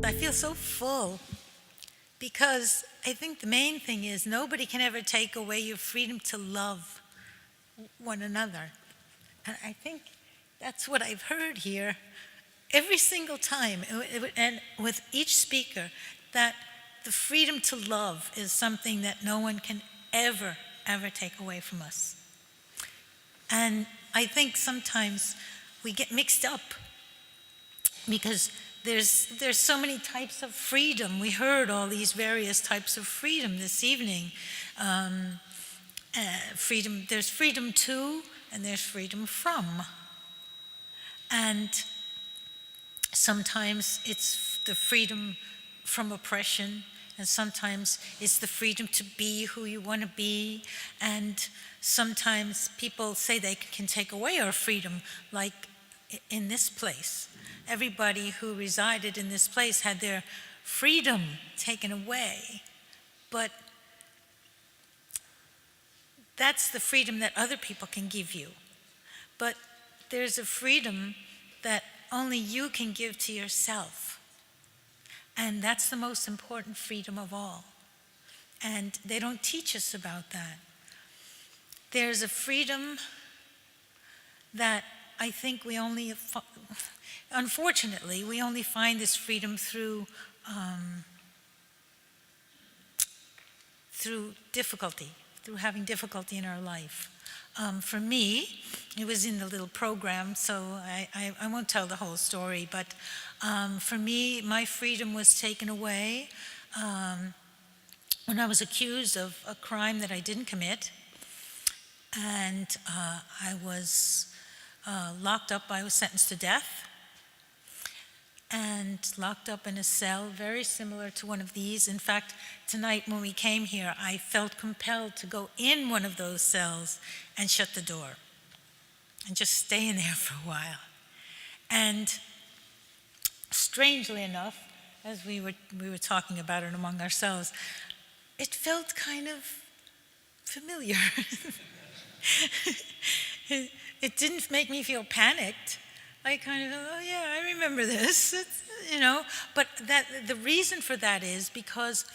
I feel so full because I think the main thing is nobody can ever take away your freedom to love one another. And I think that's what I've heard here every single time, and with each speaker, that the freedom to love is something that no one can ever, ever take away from us. And I think sometimes we get mixed up because there's so many types of freedom. We heard all these various types of freedom this evening. There's freedom to, and there's freedom from. And sometimes it's the freedom from oppression, and sometimes it's the freedom to be who you want to be. And sometimes people say they can take away our freedom, like in this place. Everybody who resided in this place had their freedom taken away. But that's the freedom that other people can give you. But there's a freedom that only you can give to yourself. And that's the most important freedom of all. And they don't teach us about that. There's a freedom that I think we only, unfortunately, we only find this freedom through difficulty, through having difficulty in our life. For me, it was in the little program, so I won't tell the whole story, but for me, my freedom was taken away when I was accused of a crime that I didn't commit, and I was locked up. I was sentenced to death and locked up in a cell very similar to one of these. In fact, tonight when we came here, I felt compelled to go in one of those cells and shut the door and just stay in there for a while. And strangely enough, as we were talking about it among ourselves, it felt kind of familiar. It didn't make me feel panicked. I kind of, oh yeah, I remember this, But the reason for that is because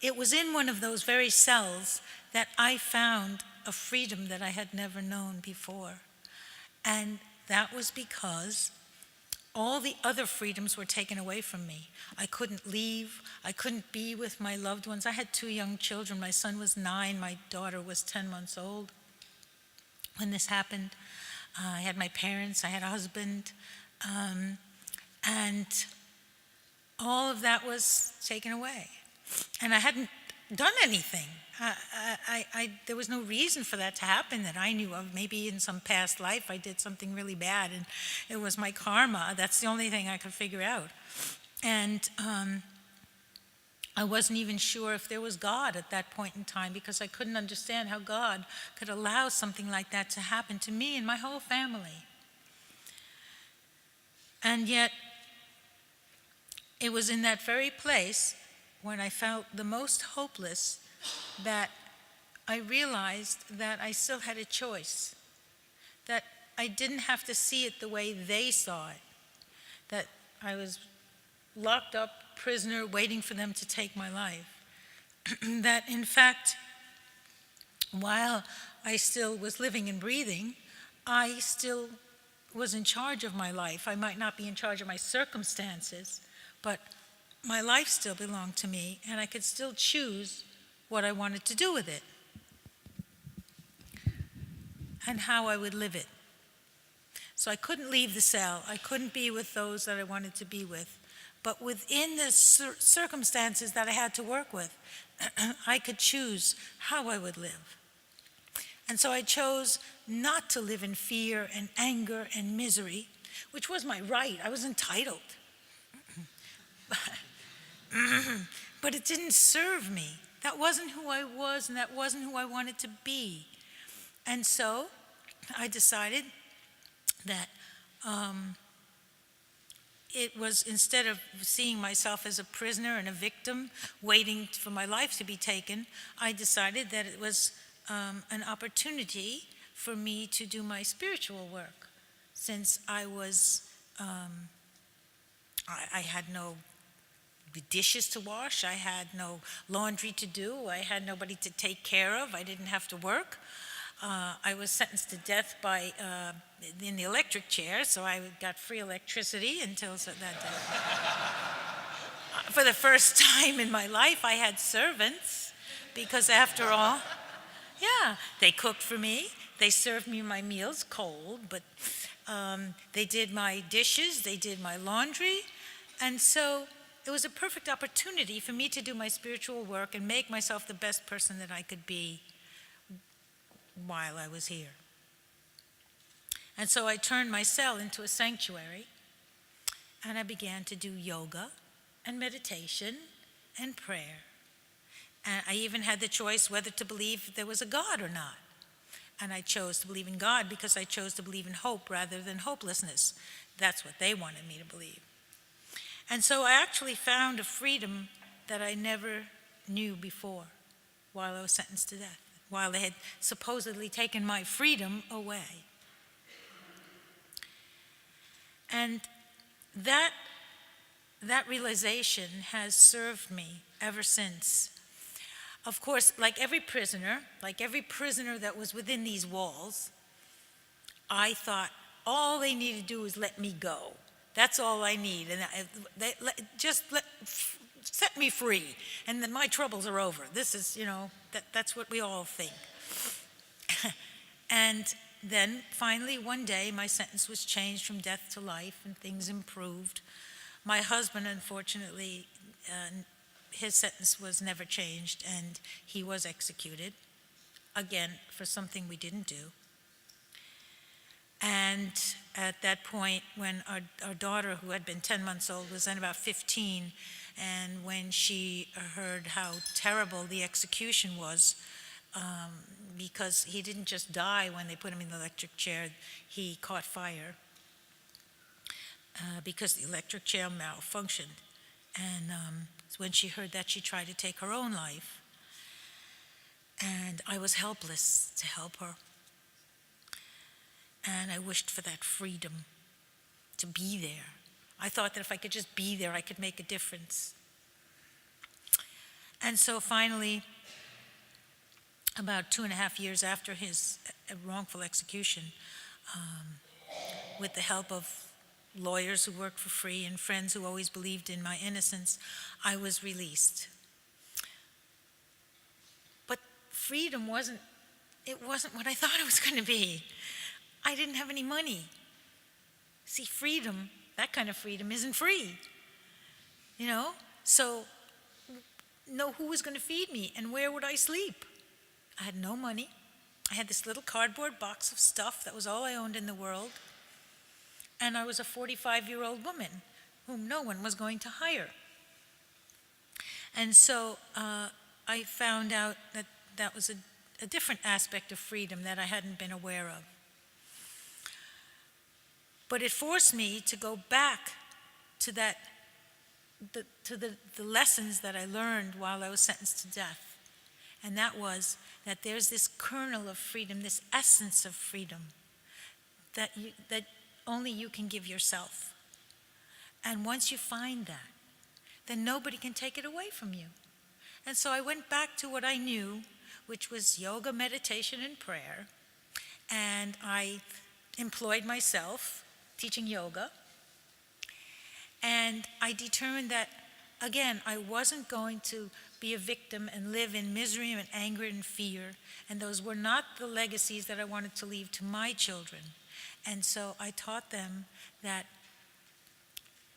it was in one of those very cells that I found a freedom that I had never known before. And that was because all the other freedoms were taken away from me. I couldn't leave. I couldn't be with my loved ones. I had 2 young children. My son was 9. My daughter was 10 months old when this happened. I had my parents. I had a husband. And all of that was taken away. And I hadn't done anything. There was no reason for that to happen that I knew of. Maybe in some past life I did something really bad and it was my karma. That's the only thing I could figure out. And I wasn't even sure if there was God at that point in time because I couldn't understand how God could allow something like that to happen to me and my whole family. And yet, it was in that very place when I felt the most hopeless that I realized that I still had a choice, that I didn't have to see it the way they saw it, that I was locked up, prisoner, waiting for them to take my life. That in fact, while I still was living and breathing, I still was in charge of my life. I might not be in charge of my circumstances, but my life still belonged to me, and I could still choose what I wanted to do with it and how I would live it. So I couldn't leave the cell. I couldn't be with those that I wanted to be with. But within the circumstances that I had to work with, I could choose how I would live. And so I chose not to live in fear and anger and misery, which was my right. I was entitled. But it didn't serve me. That wasn't who I was, and that wasn't who I wanted to be. And so I decided that it was, instead of seeing myself as a prisoner and a victim waiting for my life to be taken, I decided that it was an opportunity for me to do my spiritual work, since I had no dishes to wash, I had no laundry to do, I had nobody to take care of, I didn't have to work. I was sentenced to death in the electric chair, so I got free electricity until that day. For the first time in my life, I had servants, because after all, yeah, they cooked for me, they served me my meals cold, but they did my dishes, they did my laundry, and so it was a perfect opportunity for me to do my spiritual work and make myself the best person that I could be while I was here. And so I turned my cell into a sanctuary, and I began to do yoga and meditation and prayer. And I even had the choice whether to believe there was a God or not. And I chose to believe in God because I chose to believe in hope rather than hopelessness. That's what they wanted me to believe. And so I actually found a freedom that I never knew before while I was sentenced to death, while they had supposedly taken my freedom away. And that realization has served me ever since. Of course, like every prisoner that was within these walls, I thought all they need to do is let me go. That's all I need, and set me free, and then my troubles are over. This is, that's what we all think. And then finally, one day, my sentence was changed from death to life, and things improved. My husband, unfortunately, his sentence was never changed, and he was executed, again, for something we didn't do. And at that point, when our daughter, who had been 10 months old, was then about 15, and when she heard how terrible the execution was, because he didn't just die when they put him in the electric chair, he caught fire because the electric chair malfunctioned. And when she heard that, she tried to take her own life. And I was helpless to help her. And I wished for that freedom to be there. I thought that if I could just be there, I could make a difference. And so finally, about 2.5 years after his wrongful execution, with the help of lawyers who worked for free and friends who always believed in my innocence, I was released. But freedom wasn't what I thought it was going to be. I didn't have any money. See, freedom, that kind of freedom, isn't free. So who was going to feed me, and where would I sleep? I had no money. I had this little cardboard box of stuff. That was all I owned in the world. And I was a 45-year-old woman whom no one was going to hire. And so I found out that was a different aspect of freedom that I hadn't been aware of. But it forced me to go back to the lessons that I learned while I was sentenced to death. And that was that there's this kernel of freedom, this essence of freedom that only you can give yourself. And once you find that, then nobody can take it away from you. And so I went back to what I knew, which was yoga, meditation, and prayer. And I employed myself teaching yoga. And I determined that, again, I wasn't going to be a victim and live in misery and anger and fear. And those were not the legacies that I wanted to leave to my children. And so I taught them that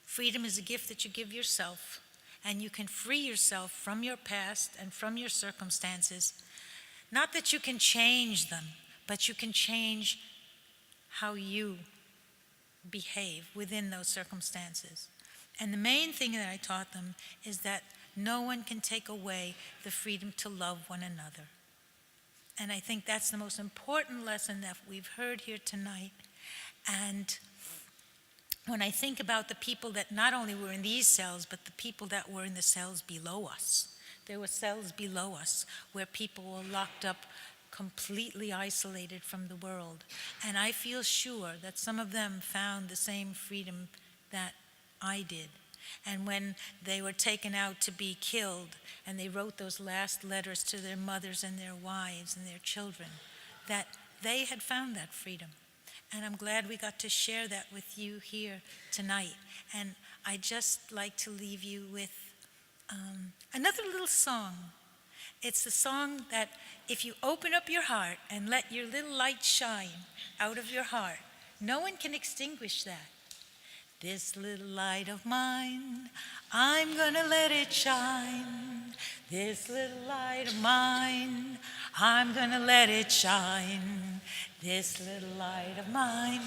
freedom is a gift that you give yourself, and you can free yourself from your past and from your circumstances. Not that you can change them, but you can change how you behave within those circumstances. And the main thing that I taught them is that no one can take away the freedom to love one another. And I think that's the most important lesson that we've heard here tonight. And when I think about the people that not only were in these cells, but the people that were in the cells below us. There were cells below us where people were locked up, completely isolated from the world. And I feel sure that some of them found the same freedom that I did. And when they were taken out to be killed, and they wrote those last letters to their mothers and their wives and their children, that they had found that freedom. And I'm glad we got to share that with you here tonight. And I'd just like to leave you with another little song. It's the song that if you open up your heart and let your little light shine out of your heart, no one can extinguish that. This little light of mine, I'm gonna let it shine. This little light of mine, I'm gonna let it shine. This little light of mine,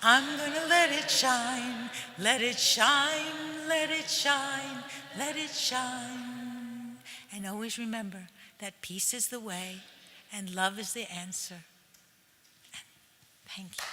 I'm gonna let it shine. Let it shine, let it shine, let it shine. And always remember that peace is the way and love is the answer. Thank you.